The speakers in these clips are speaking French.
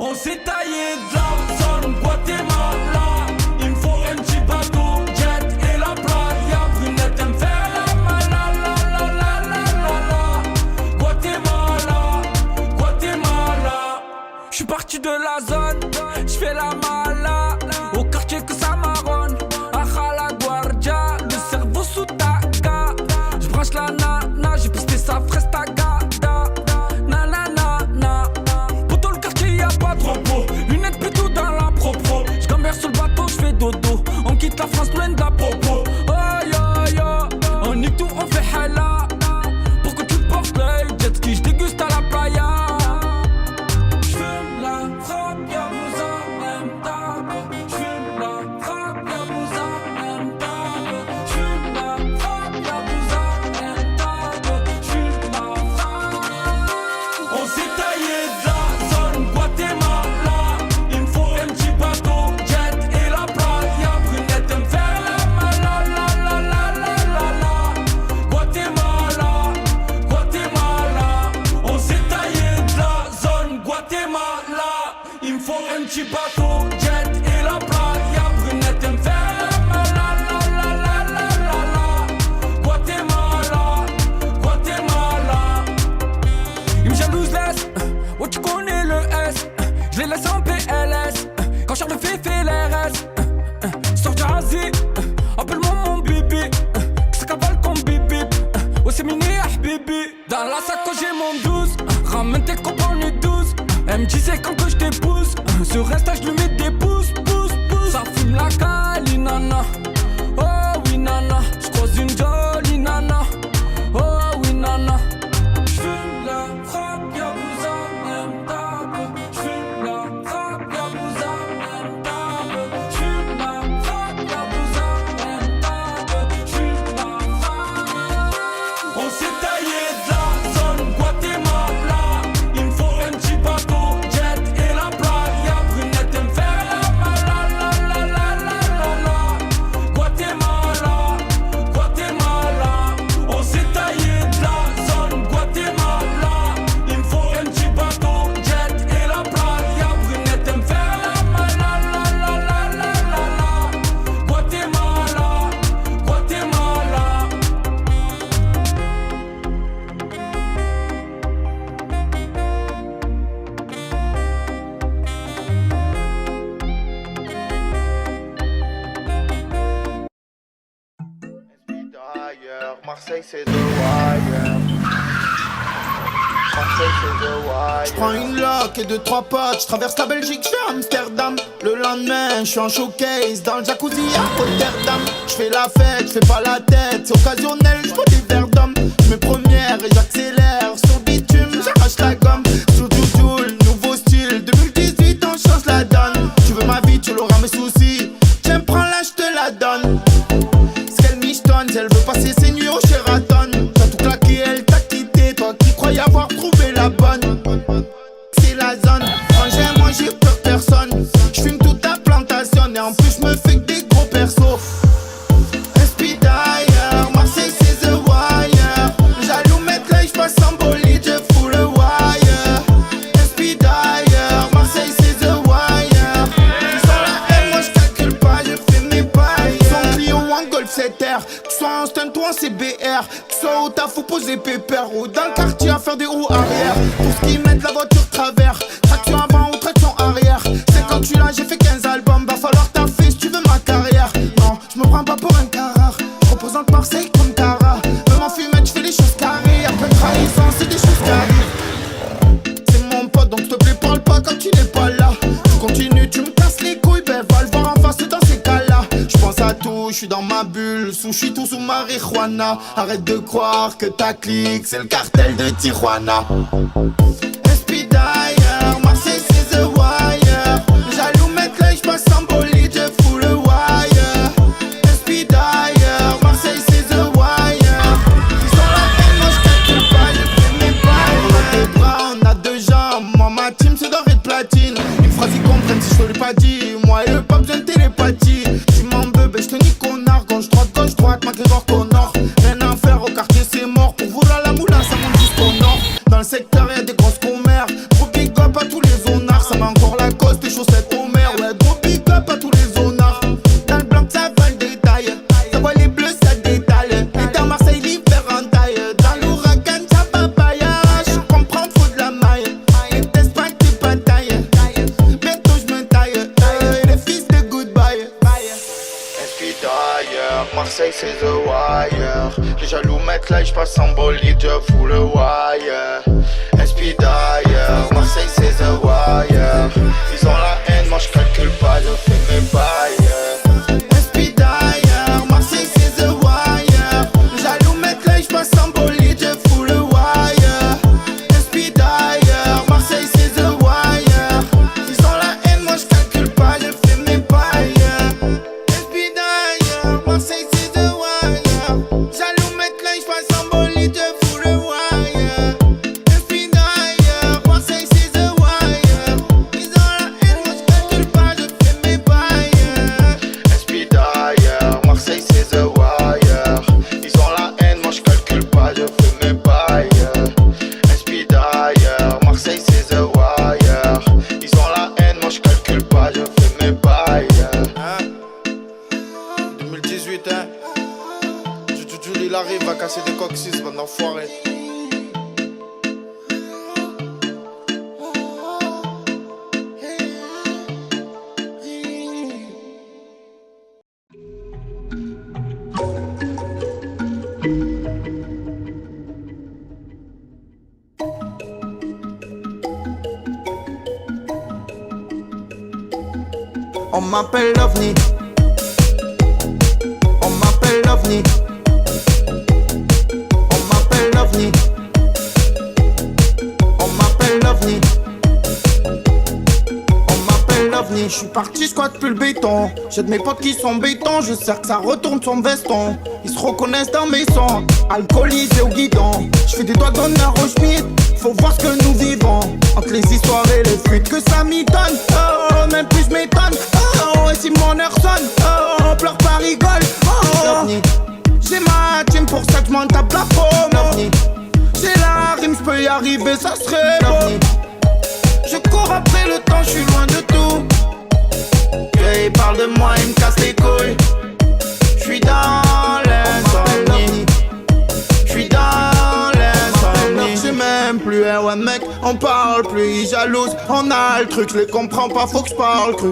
On s'est taillé de la zone Guatemala. Il me faut un petit bateau, jet et la playa. Brunette aime faire la malala, la la la la la. Guatemala, Guatemala. J'suis parti de la zone, j'fais la mala. Au quartier que ça marronne, à la guardia. Le cerveau sous ta ga. J'branche la nana, j'ai pisté sa fraise ta gada. Nanana. Pas trop beau, lunettes plutôt dans la propre. J'gamberge sur le bateau, j'fais dodo. On quitte la France loin de la popo. Oh yo yo, on nique tout, on fait hala. Pour que tu portes l'œil, jet ski, j'déguste à la playa. J'fume la frappe, y'a vous en même table. J'fume la frappe, y'a vous en même table. J'fume la frappe, y'a vous en même table. J'fume la frappe. On s'est taillé de la zone Guatemala. Il me faut un petit bateau, jet et la playa. Brunette aime faire la malala, la la la la la. Guatemala, Guatemala. On s'est taillé de la zone Guatemala. Il me faut un petit bateau, jet et la playa. Brunette aime faire la malala, la la la la la. Guatemala, Guatemala. Il me jalouse laisse, oh tu connais le S. Je les laisse en PLS. Quand Charles fait l'RS. Sors du Asie, appelle-moi mon bébé. Que ça cavale comme bébé. Oh c'est mini Habibi. Dans la sacoche j'ai mon 12. Ramène tes copains on est 12. Elle me disait quand que je t'épouse. Sur Insta je lui mets des pouces. Ça fume la cali nana. Oh oui nana. J'croise une jolie nana. Oh oui nana. J'fume la frappe, y'a vous en même table. J'fume la frappe, y'a vous en même table. J'fume la frappe, y'a vous en même table. J'fume la frappe. On s'est taillé de la zone Guatemala. Il me faut un petit bateau, jet et la playa. Brunette aime faire la malala, la la la la la. Guatemala, Guatemala. On s'est taillé de la zone Guatemala. Il me faut un petit bateau, jet et la playa. Brunette aime faire la malala, la la la la la. Guatemala, Guatemala. D'ailleurs, Marseille c'est The Wire. Marseille c'est The Wire. J'prends une loque et 2-3 potes, j'traverse la Belgique, j'fais Amsterdam. Le lendemain, j'suis en showcase dans le jacuzzi à Rotterdam. J'fais la fête, j'fais pas la tête, c'est occasionnel, j'bois des verres d'homme. J'mets première et j'accélère, sur bitume, j'arrache la gomme. Sous Joule, nouveau style, 2018 on change la donne. Tu veux ma vie, tu l'auras mes soucis. Tiens, prends-la, j'te la donne. Ce qu'elle michetonne, elle veut passer ses nuits au Sheraton. T'as tout claqué, elle t'a quitté, toi qui croyais avoir trouvé la bonne. C'est la zone, frangin, moi j'ai peur personne. J'fume toute ta plantation et en plus j'me fais que des gros persos. Un speed d'ailleurs, Marseille c'est The Wire. Jaloux mettre l'œil, j'passe en bolide, je fous le wire. Un speed d'ailleurs, Marseille c'est The Wire. Sans la haine, moi j'calcule pas, je fais mes pailles. Son Clio ou en Golf 7R, tu sois en stunt ou en CBR, tu sois au taf ou poser pépère, ou dans le quartier à faire des roues arrière. Pour ce qui mettent la voiture travers, traction avant ou traction arrière. C'est quand tu l'as, j'ai fait 15 albums, va falloir taffer si tu veux ma carrière. Non, j'me prends pas pour un carrare, j'représente Marseille comme Cara. Même en fumette, j'fais les choses carrées, après trahison, c'est des choses qui arrivent. C'est mon pote, donc s'il te plaît parle pas quand tu n'es pas là. Tu continues, tu me casses les couilles, ben va le voir en face dans ces cas-là. J'pense à tout, j'suis dans ma bulle, j'suis tout sous marijuana. Arrête de croire que ta clique, c'est le cartel de Tijuana. Un speed d'ailleurs, Marseille c'est The Wire. Jaloux mettre l'œil, j'passe en bolide, je fous le wire. Un speed d'ailleurs, Marseille c'est The Wire. Sans la haine, moi j'calcule pas, je fais mes pailles. On a des bras, on a deux jambes, moi ma team c'est d'or et de platine. Une phrase ils comprennent si je te l'ai pas dit. Moi et eux pas besoin de télépathie. Tu m'en veux, ben j'te nique connard. Gauche droite, McGregor Connor. Rien à faire au quartier. jaloux mettre là, j'passe en bolide, je fous le wire. SP d'ailleurs, Marseille c'est the wire. Ils ont la haine, moi j'calcule pas, je fais mes bails. SP d'ailleurs, Marseille c'est the wire. Jaloux mettre là, j'passe en bolide, je fous le wire. SP d'ailleurs, Marseille c'est the wire. Ils ont la haine, moi j'calcule pas, je fais mes bails. SP d'ailleurs, Marseille c'est the wire. Jaloux mettre là, j'passe en bolide, je fous le wire. SP d'ailleurs, Marseille c'est the wire. Ils ont la haine, moi j'calcule pas, je fais mes bails. SP d'ailleurs, Marseille c'est the wire. Ils ont la haine, moi j'calcule pas, je fais mes bails. SP d'ailleurs, Marseille c'est the wire. Ils ont la haine, moi j'calcule pas, je fais mes bails. 2018, hein. Jules, il arrive à casser des coccyx, bande d'enfoirés. On m'appelle l'OVNI. On m'appelle l'OVNI. On m'appelle l'OVNI. On m'appelle l'OVNI. On m'appelle l'OVNI. Je suis parti, squatte plus le béton. J'ai de mes potes qui sont béton. Je sais que ça retourne son veston. Ils se reconnaissent dans mes sons. Alcoolisé au guidon. Je fais des doigts d'honneur au schmitt. Faut voir ce que nous vivons. Entre les histoires et les fuites que ça m'y donne. Oh, même plus je m'étonne. Oh, et si mon heure sonne. Oh, pleure pas, rigole. Oh, j'ai ma team pour ça que je m'en tape la paume. J'ai la rime, je peux y arriver, ça serait beau. Je cours après le temps, je suis loin de tout. Et il parle de moi, il me casse les couilles. Je suis dans l'insomnie. Je suis dans l'insomnie. J'ai même plus un ouais mec, on parle plus, il jalouse. On a le truc, je les comprends pas, faut que je parle cru.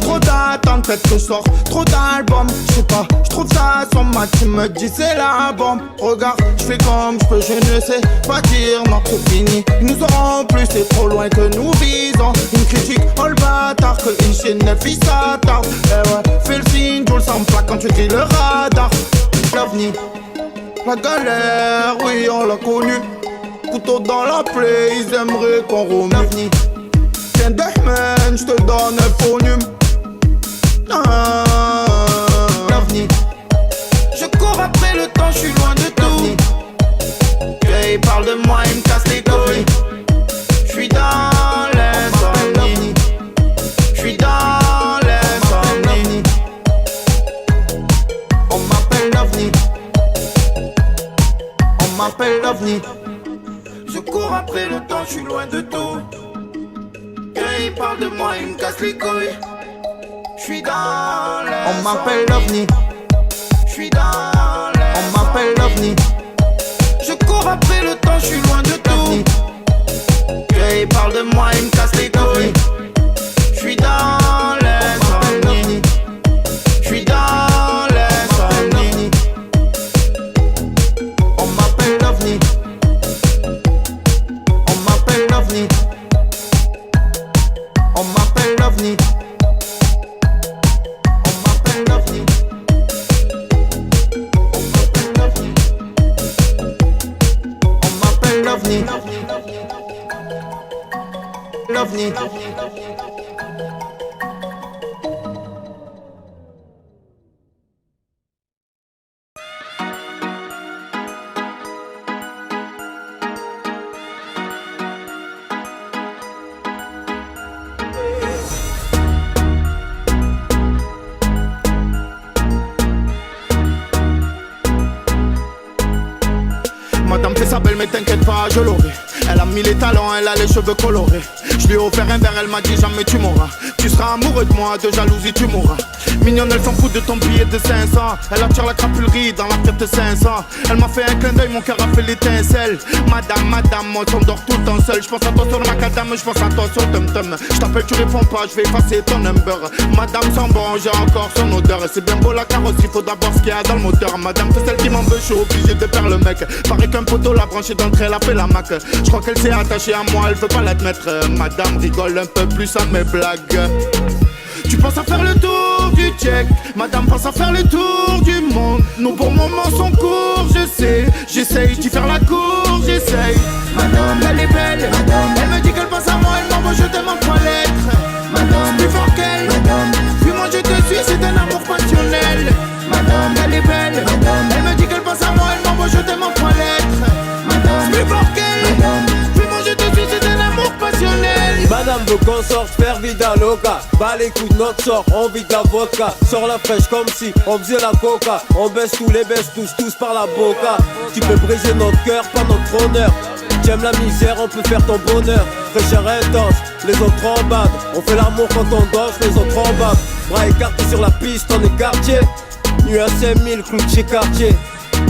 Trop d'attente, peut-être que je sors trop d'albums. Je sais pas, je trouve ça son match, il me dit c'est la bombe. Regarde, je fais comme je peux, je ne sais pas dire non, c'est fini. Ils nous auront plus, c'est trop loin que nous visons. Une critique, oh le bâtard, que une chaîne neuf, il s'attarde. Eh ouais, fais le signe, tout le sang plaque quand tu grilles le radar. L'OVNI, la galère, oui on l'a connu. Couteau dans la plaie, ils aimeraient qu'on remue. L'OVNI, tiens deux semaines, je te donne un volume. L'OVNI, je cours après le temps, je suis loin de tout. Et il parle de moi, il me casse les couilles. Je suis dans l'insomnie. Je suis dans l'insomnie. On m'appelle l'OVNI. On m'appelle l'OVNI. Je cours après le temps, je suis loin de tout. Et il parle de moi, il me casse les couilles. Je suis dans l'air. On m'appelle l'OVNI. Je suis dans l'air. On m'appelle l'OVNI. Je cours après le temps, je suis loin de tout. Et il parle de moi, il me casse les couilles. Je suis dans l'insomnie. Je suis dans l'insomnie. On m'appelle l'OVNI. On m'appelle l'OVNI. On m'appelle l'OVNI. L'OVNI. L'OVNI. Madame fait sa belle mais t'inquiète pas, je l'aurai. Elle a mis les talents, elle a les cheveux colorés. Je lui ai offert un verre, elle m'a dit jamais tu mourras. Tu seras amoureux de moi, de jalousie tu mourras. Mignonne, elle s'en fout de ton billet de 500. Elle attire la crapulerie dans la fête 500. Elle m'a fait un clin d'œil, mon cœur a fait l'étincelle. Madame, moi j'endors tout le temps seul. J'pense à toi sur le macadam, j'pense à toi sur le tum-tum. J't'appelle, tu réponds pas, j'vais effacer ton number. Madame sent bon, j'ai encore son odeur. C'est bien beau la carrosserie, faut d'abord ce qu'il y a dans le moteur. Madame, c'est celle qui m'en veut, je suis obligé de faire le mec. Paraît qu'un poteau l'a branché d'entrée, elle a fait la mac. Je crois qu'elle s'est attachée à moi, elle veut pas l'admettre. Madame rigole un peu plus à mes blagues. Tu penses à faire le tour du check, madame pense à faire le tour du monde. Nos bons moments sont courts, je sais. J'essaye d'y faire la cour, j'essaye. Madame, elle est belle, madame. Elle me dit qu'elle pense à moi, elle m'envoie, je demande 3 lettres. Madame, plus fort qu'elle, madame. Puis moi je te suis, c'est un amour passionnel. Madame, elle est belle, madame. Elle me dit qu'elle pense à moi, elle m'envoie, je demande 3 lettres. Madame, plus fort qu'elle, madame. Puis moi je te suis, c'est un amour passionnel. Madame veut qu'on sorte faire vida loca. Bas les coups de notre sort, on vide la vodka. Sors la fraîche comme si on faisait la coca. On baisse tous les baisse tous par la boca. Tu peux briser notre cœur, pas notre honneur. J'aime la misère, on peut faire ton bonheur. Fraîcheur intense, les autres en bas. On fait l'amour quand on danse, les autres en bas. Bras écartés sur la piste, on est quartier. Nuit à 5000, clou de chez quartier.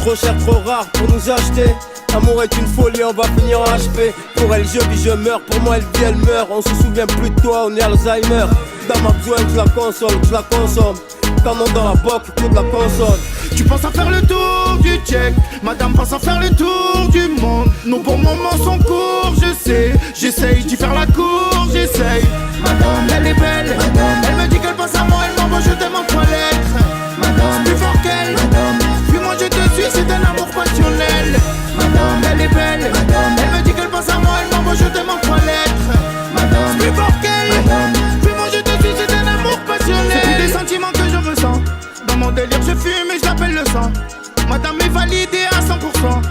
Trop cher, trop rare pour nous acheter. L'amour est une folie, on va finir en HP. Pour elle je vis, je meurs, pour moi elle vit, elle meurt. On se souvient plus de toi, on est Alzheimer. Dans ma besoin que je la console, que je la consomme. Canon dans la boque, que de la console. Tu penses à faire le tour du check, madame pense à faire le tour du monde. Nos bons moments sont courts, je sais. J'essaye d'y faire la cour, j'essaye. Madame, elle est belle, madame. Elle me dit qu'elle pense à moi, elle m'envoie, je demande 3 lettres. Madame, plus fort qu'elle, madame. Puis moi je te suis, c'est un amour passionnel. Madame, elle est belle, madame. Elle me dit qu'elle pense à moi, elle m'envoie, je demande 3 lettres. Madame, plus fort qu'elle, madame. Puis moi je te suis, c'est un amour passionnel. C'est plus des sentiments que je ressens. Dans mon délire je fume et je l'appelle le sang. Madame est validée à 100%.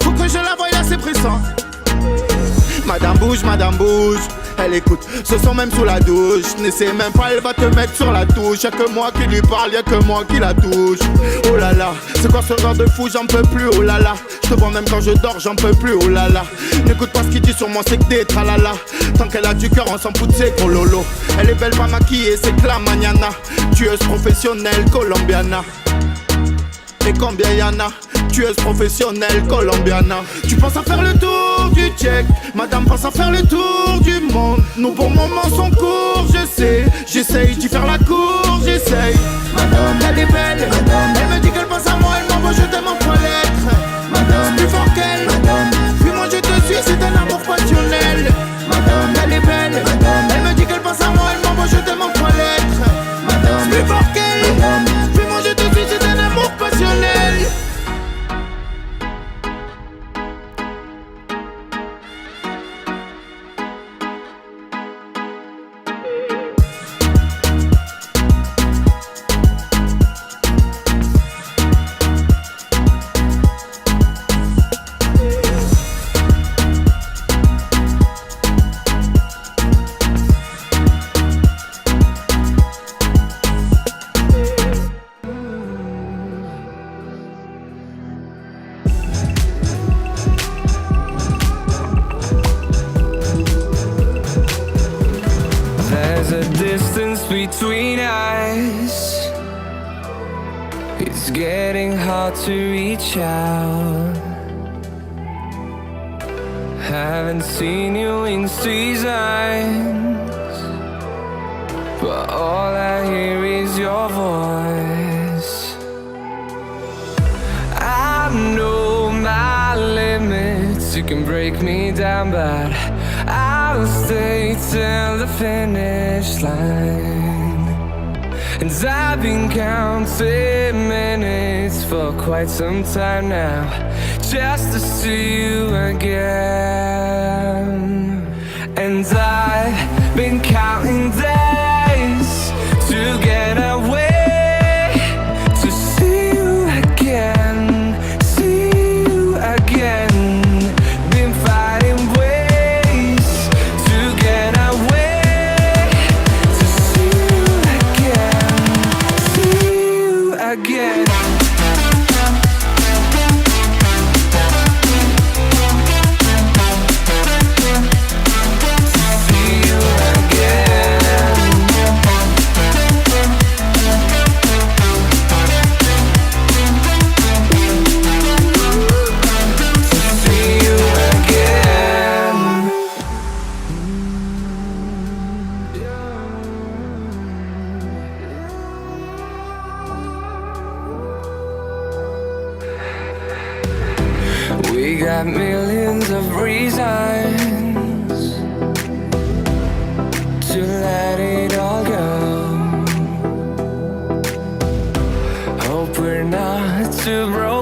Faut que je la voie là, c'est pressant. Madame bouge, elle écoute, ce son même sous la douche. N'essaie même pas, elle va te mettre sur la touche. Y'a que moi qui lui parle, y'a que moi qui la touche. Oh là là, c'est quoi ce genre de fou, j'en peux plus, oh là là. Je te vois même quand je dors, j'en peux plus, oh là là. N'écoute pas ce qu'il dit sur moi, c'est que des tralala. Tant qu'elle a du cœur, on s'en fout de ses gros lolo. Elle est belle, pas maquillée, c'est que la mañana. Tueuse professionnelle, colombiana. Et combien y'en a? Tueuse professionnelle colombiana. Tu penses à faire le tour du check, madame pense à faire le tour du monde. Nos bons moments sont courts, je sais. J'essaye d'y faire la cour, j'essaye. Madame, elle est belle, madame. Elle me dit qu'elle pense à moi, elle m'envoie, je demande 3 lettres. Madame, plus fort qu'elle, madame. Puis moi je te suis, c'est un amour passionnel. Madame, elle est belle, madame. Elle me dit qu'elle pense à moi, elle m'envoie, je demande 3 lettres. Madame, plus fort qu'elle, madame. Puis moi je te suis, c'est un amour passionnel. There's a distance between us. It's getting hard to reach out. Haven't seen you in seasons, but all I hear is your voice. I know my limits, you can break me down, but I'll stay till the finish line. And I've been counting minutes for quite some time now, just to see you again. And I've been counting days to get away, to see you again, see you again. Been fighting ways to get away, to see you again, see you again. We got millions of reasons to let it all go. Hope we're not too broken